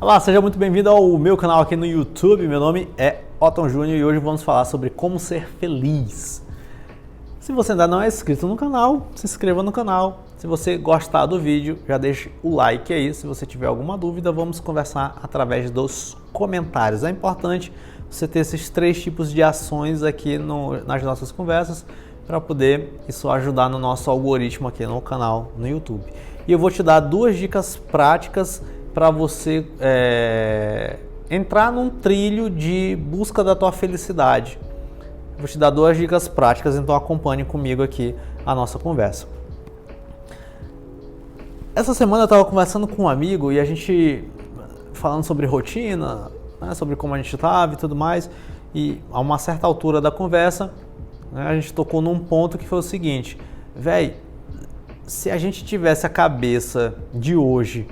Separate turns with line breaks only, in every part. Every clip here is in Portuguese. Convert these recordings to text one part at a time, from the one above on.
Olá, seja muito bem-vindo ao meu canal aqui no YouTube. Meu nome é Otton Júnior e hoje vamos falar sobre como ser feliz. Se você ainda não é inscrito no canal, se inscreva no canal. Se você gostar do vídeo, já deixe o like aí. Se você tiver alguma dúvida, vamos conversar através dos comentários. É importante você ter esses 3 tipos de ações aqui nas nossas conversas para poder isso ajudar no nosso algoritmo aqui no canal no YouTube. E eu vou te dar 2 dicas práticas para você entrar num trilho de busca da tua felicidade. Vou te dar 2 dicas práticas, então acompanhe comigo aqui a nossa conversa. Essa semana eu estava conversando com um amigo e a gente falando sobre rotina, né, sobre como a gente estava e tudo mais, e a uma certa altura da conversa, né, a gente tocou num ponto que foi o seguinte: véi, se a gente tivesse a cabeça de hoje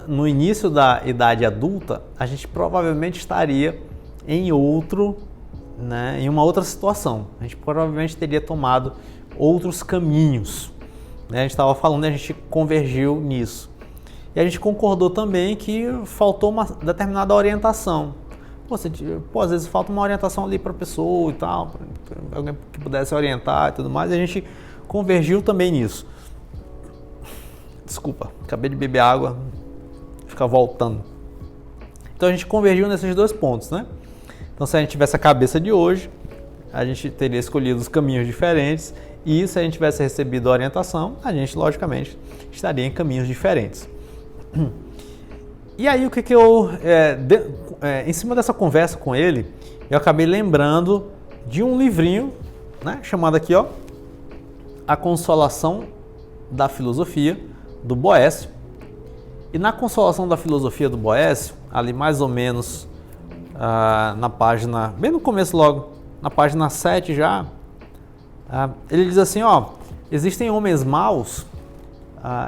no início da idade adulta, a gente provavelmente estaria em em uma outra situação. A gente provavelmente teria tomado outros caminhos. A gente estava falando, a gente convergiu nisso. E a gente concordou também que faltou uma determinada orientação. Às vezes falta uma orientação ali para a pessoa e tal, pra alguém que pudesse orientar e tudo mais. E a gente convergiu também nisso. Desculpa, acabei de beber água. Ficar voltando. Então a gente convergiu nesses 2 pontos, né? Então se a gente tivesse a cabeça de hoje, a gente teria escolhido os caminhos diferentes, e se a gente tivesse recebido a orientação, a gente logicamente estaria em caminhos diferentes. E aí o que eu, em cima dessa conversa com ele, eu acabei lembrando de um livrinho, né, chamado aqui, ó, A Consolação da Filosofia, do Boécio. E na Consolação da Filosofia do Boécio, ali mais ou menos na página, bem no começo logo, na página 7 já, ele diz assim, ó, existem homens maus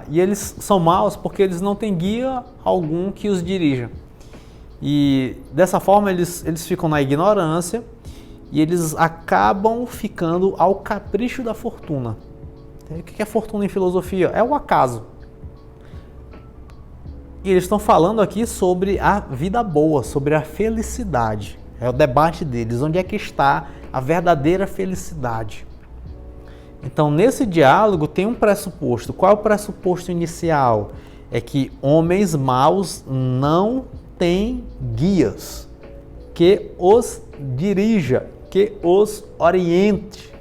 e eles são maus porque eles não têm guia algum que os dirija. E dessa forma eles ficam na ignorância e eles acabam ficando ao capricho da fortuna. O que é fortuna em filosofia? É o acaso. E eles estão falando aqui sobre a vida boa, sobre a felicidade. É o debate deles, onde é que está a verdadeira felicidade. Então, nesse diálogo tem um pressuposto. Qual é o pressuposto inicial? É que homens maus não têm guias que os dirija, que os oriente.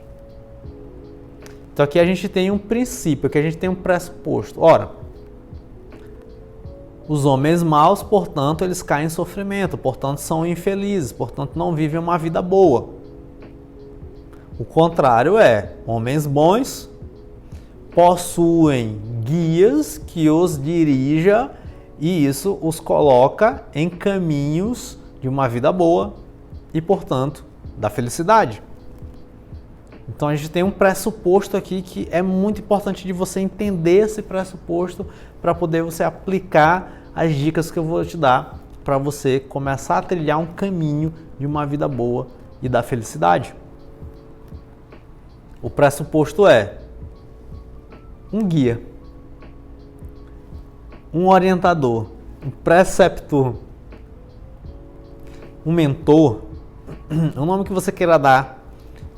Então, aqui a gente tem um princípio, aqui a gente tem um pressuposto. Ora, os homens maus, portanto, eles caem em sofrimento, portanto, são infelizes, portanto, não vivem uma vida boa. O contrário homens bons possuem guias que os dirija e isso os coloca em caminhos de uma vida boa e, portanto, da felicidade. Então a gente tem um pressuposto aqui que é muito importante de você entender esse pressuposto para poder você aplicar as dicas que eu vou te dar para você começar a trilhar um caminho de uma vida boa e da felicidade. O pressuposto é um guia, um orientador, um preceptor, um mentor, o nome que você queira dar,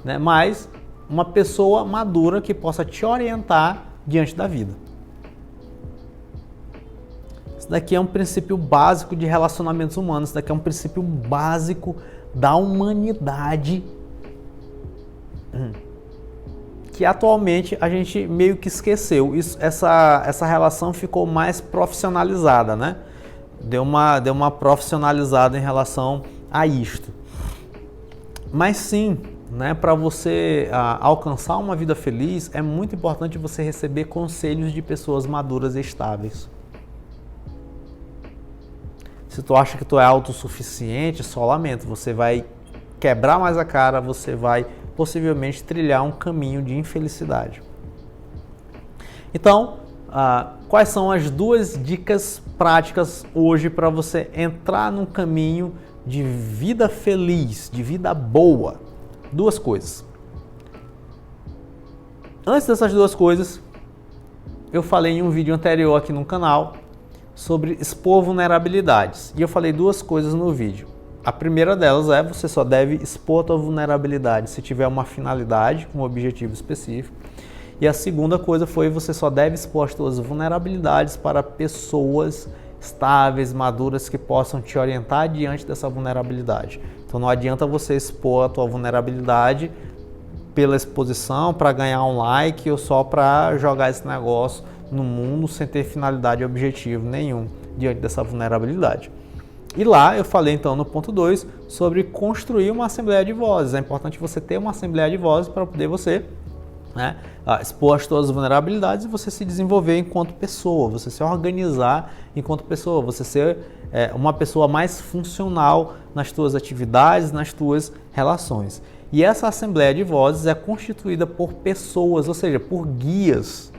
né? Mas uma pessoa madura que possa te orientar diante da vida. Isso daqui é um princípio básico de relacionamentos humanos, isso daqui é um princípio básico da humanidade, que atualmente a gente meio que esqueceu. Essa relação ficou mais profissionalizada, né? Deu uma profissionalizada em relação a isto. Mas sim, né, para você alcançar uma vida feliz, é muito importante você receber conselhos de pessoas maduras e estáveis. Se tu acha que tu é autossuficiente, só lamento, você vai quebrar mais a cara, você vai possivelmente trilhar um caminho de infelicidade. Então, quais são as 2 dicas práticas hoje para você entrar num caminho de vida feliz, de vida boa? 2 coisas. Antes dessas 2 coisas, eu falei em um vídeo anterior aqui no canal sobre expor vulnerabilidades. E eu falei duas coisas no vídeo. A primeira delas é você só deve expor a tua vulnerabilidade se tiver uma finalidade, um objetivo específico. E a segunda coisa foi você só deve expor as tuas vulnerabilidades para pessoas estáveis, maduras, que possam te orientar diante dessa vulnerabilidade. Então não adianta você expor a tua vulnerabilidade pela exposição, para ganhar um like ou só para jogar esse negócio no mundo sem ter finalidade e objetivo nenhum diante dessa vulnerabilidade. E lá eu falei então no ponto 2 sobre construir uma assembleia de vozes. É importante você ter uma assembleia de vozes para poder você expor as suas vulnerabilidades e você se desenvolver enquanto pessoa, você se organizar enquanto pessoa, você ser uma pessoa mais funcional nas tuas atividades, nas tuas relações. E essa assembleia de vozes é constituída por pessoas, ou seja, por guias,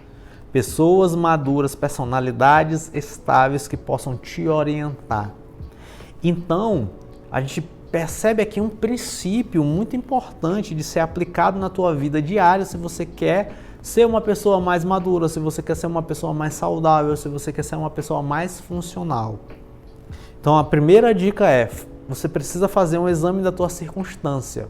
pessoas maduras, personalidades estáveis que possam te orientar. Então, a gente percebe aqui um princípio muito importante de ser aplicado na tua vida diária se você quer ser uma pessoa mais madura, se você quer ser uma pessoa mais saudável, se você quer ser uma pessoa mais funcional. Então a primeira dica é, você precisa fazer um exame da tua circunstância.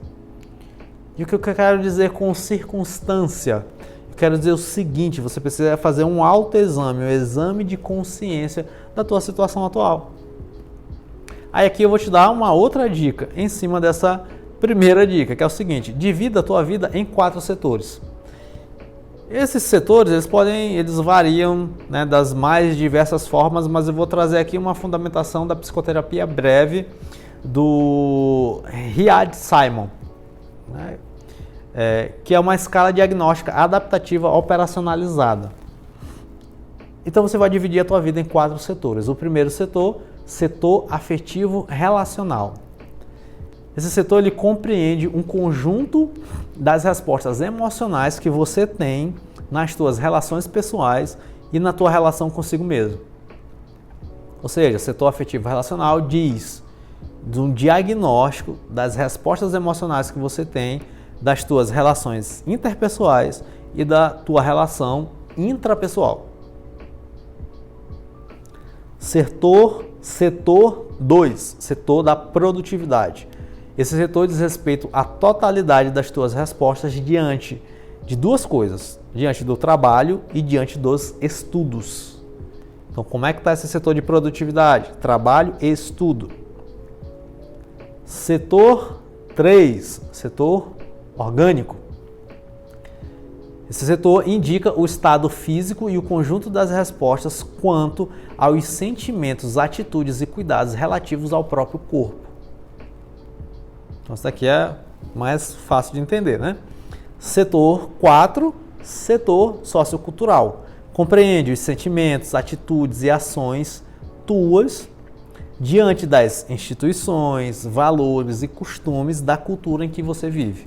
E o que eu quero dizer com circunstância? Eu quero dizer o seguinte, você precisa fazer um autoexame, um exame de consciência da tua situação atual. Aí aqui eu vou te dar uma outra dica em cima dessa primeira dica, que é o seguinte: divida a tua vida em 4 setores. Esses setores, eles variam, né, das mais diversas formas, mas eu vou trazer aqui uma fundamentação da psicoterapia breve do Riad Simon, né, que é uma escala diagnóstica adaptativa operacionalizada. Então você vai dividir a tua vida em 4 setores. O primeiro setor afetivo relacional. Esse setor ele compreende um conjunto das respostas emocionais que você tem nas tuas relações pessoais e na tua relação consigo mesmo. Ou seja, setor afetivo relacional diz de um diagnóstico das respostas emocionais que você tem das tuas relações interpessoais e da tua relação intrapessoal. Setor 2, setor da produtividade. Esse setor diz respeito à totalidade das tuas respostas diante de 2 coisas, diante do trabalho e diante dos estudos. Então, como é que está esse setor de produtividade? Trabalho e estudo. Setor 3, setor orgânico. Esse setor indica o estado físico e o conjunto das respostas quanto aos sentimentos, atitudes e cuidados relativos ao próprio corpo. Então, isso daqui é mais fácil de entender, né? Setor 4, setor sociocultural. Compreende os sentimentos, atitudes e ações tuas diante das instituições, valores e costumes da cultura em que você vive.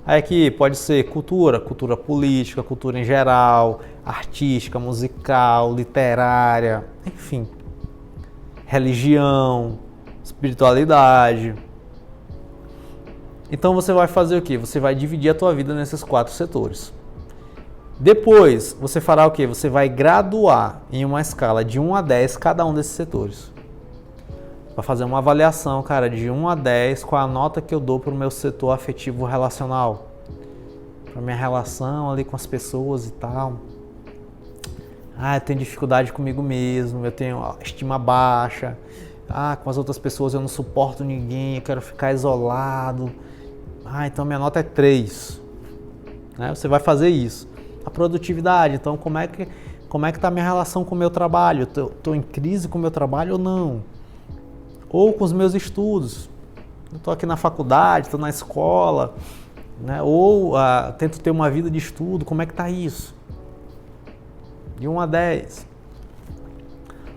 Aí aqui pode ser cultura política, cultura em geral, artística, musical, literária, enfim. Religião, espiritualidade. Então você vai fazer o quê? Você vai dividir a tua vida nesses 4 setores. Depois, você fará o quê? Você vai graduar em uma escala de 1 a 10 cada um desses setores. Vai fazer uma avaliação, cara, de 1 a 10, qual a nota que eu dou para o meu setor afetivo relacional. Para minha relação ali com as pessoas e tal. Eu tenho dificuldade comigo mesmo, eu tenho estima baixa. Com as outras pessoas eu não suporto ninguém, eu quero ficar isolado. Então minha nota é 3. Né? Você vai fazer isso. A produtividade, então como é que está a minha relação com o meu trabalho? Estou em crise com o meu trabalho ou não? Ou com os meus estudos. Eu estou aqui na faculdade, estou na escola, né? Ou tento ter uma vida de estudo, como é que está isso? De 1 a 10.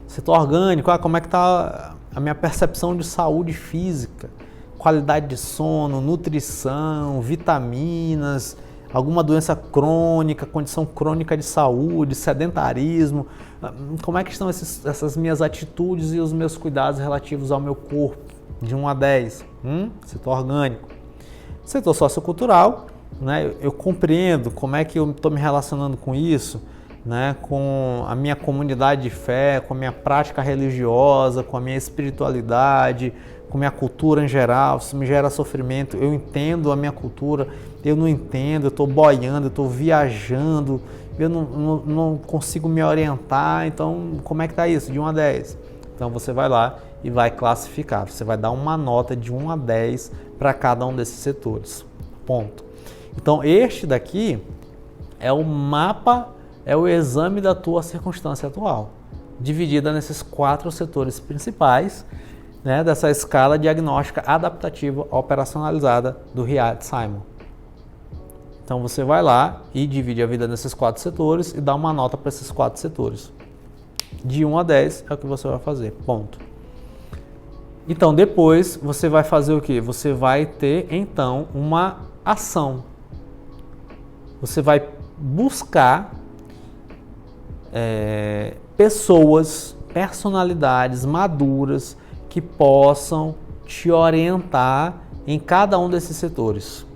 Setor orgânico, como é que está a minha percepção de saúde física, qualidade de sono, nutrição, vitaminas, alguma doença crônica, condição crônica de saúde, sedentarismo. Como é que estão essas minhas atitudes e os meus cuidados relativos ao meu corpo? De 1 a 10. Setor orgânico. Setor sociocultural, né? Eu compreendo como é que eu estou me relacionando com isso, né, com a minha comunidade de fé, com a minha prática religiosa, com a minha espiritualidade, com a minha cultura em geral. Isso me gera sofrimento. Eu entendo a minha cultura, eu não entendo, eu estou boiando, eu estou viajando, eu não consigo me orientar. Então, como é que está isso? De 1 a 10. Então, você vai lá e vai classificar. Você vai dar uma nota de 1 a 10 para cada um desses setores. Ponto. Então, este daqui é o mapa, é o exame da tua circunstância atual, dividida nesses 4 setores principais, né, dessa escala diagnóstica adaptativa operacionalizada do Riad-Simon. Então você vai lá e divide a vida nesses 4 setores e dá uma nota para esses 4 setores. De 1 a 10 é o que você vai fazer, ponto. Então depois você vai fazer o quê? Você vai ter então uma ação. Você vai buscar pessoas, personalidades maduras que possam te orientar em cada um desses setores.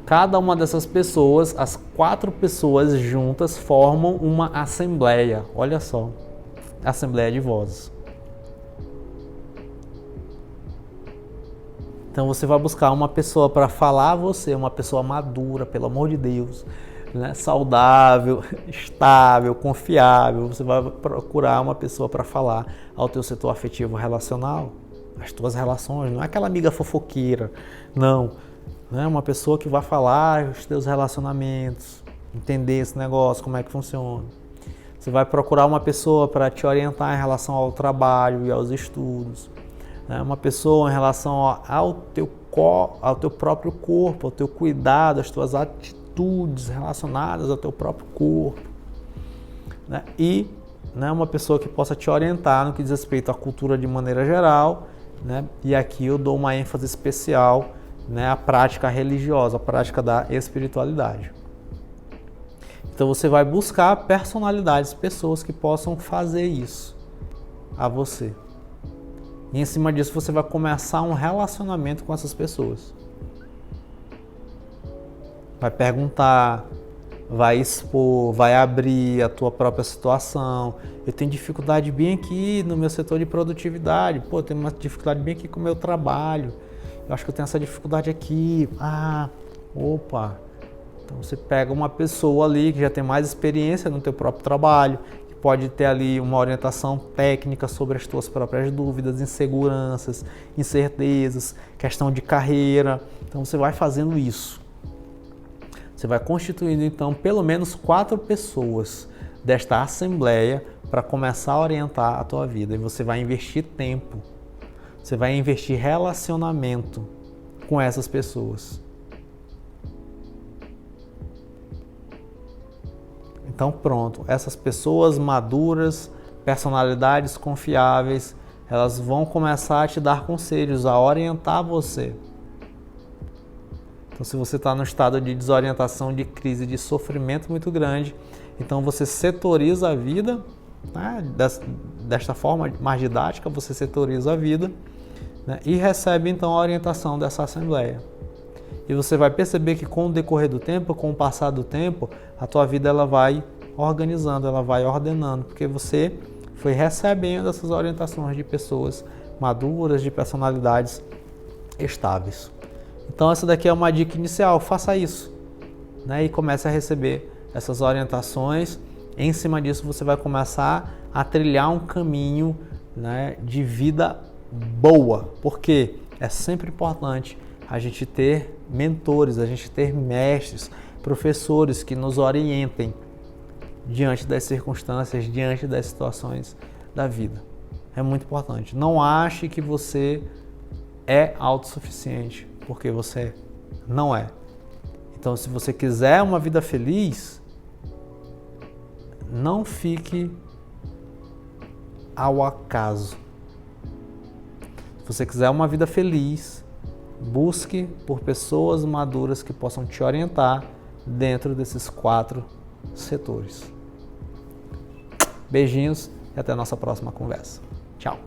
Cada uma dessas pessoas, as 4 pessoas juntas, formam uma assembleia. Olha só, assembleia de vozes. Então você vai buscar uma pessoa para falar a você, uma pessoa madura, pelo amor de Deus, né? Saudável, estável, confiável. Você vai procurar uma pessoa para falar ao teu setor afetivo relacional, as tuas relações. Não é aquela amiga fofoqueira, não. É uma pessoa que vai falar os teus relacionamentos, entender esse negócio, como é que funciona. Você vai procurar uma pessoa para te orientar em relação ao trabalho e aos estudos. Uma pessoa em relação ao teu próprio corpo, ao teu cuidado, às tuas atitudes relacionadas ao teu próprio corpo. E uma pessoa que possa te orientar no que diz respeito à cultura de maneira geral. E aqui eu dou uma ênfase especial à prática religiosa, a prática da espiritualidade. Então você vai buscar personalidades, pessoas que possam fazer isso a você. E em cima disso você vai começar um relacionamento com essas pessoas. Vai perguntar, vai expor, vai abrir a tua própria situação. Eu tenho dificuldade bem aqui no meu setor de produtividade. Eu tenho uma dificuldade bem aqui com o meu trabalho. Eu acho que eu tenho essa dificuldade aqui. Então você pega uma pessoa ali que já tem mais experiência no teu próprio trabalho, pode ter ali uma orientação técnica sobre as tuas próprias dúvidas, inseguranças, incertezas, questão de carreira. Então você vai fazendo isso. Você vai constituindo então pelo menos 4 pessoas desta assembleia para começar a orientar a tua vida. E você vai investir tempo, você vai investir relacionamento com essas pessoas. Então pronto, essas pessoas maduras, personalidades confiáveis, elas vão começar a te dar conselhos, a orientar você. Então se você está no estado de desorientação, de crise, de sofrimento muito grande, então você setoriza a vida, desta forma mais didática, você setoriza a vida, e recebe então a orientação dessa assembleia. E você vai perceber que com o decorrer do tempo, com o passar do tempo, a tua vida ela vai organizando, ela vai ordenando, porque você foi recebendo essas orientações de pessoas maduras, de personalidades estáveis. Então essa daqui é uma dica inicial, faça isso, e comece a receber essas orientações. Em cima disso você vai começar a trilhar um caminho, de vida boa, porque é sempre importante a gente ter mentores, a gente ter mestres, professores que nos orientem diante das circunstâncias, diante das situações da vida. É muito importante. Não ache que você é autossuficiente, porque você não é. Então, se você quiser uma vida feliz, não fique ao acaso. Se você quiser uma vida feliz, busque por pessoas maduras que possam te orientar dentro desses 4 setores. Beijinhos e até a nossa próxima conversa. Tchau!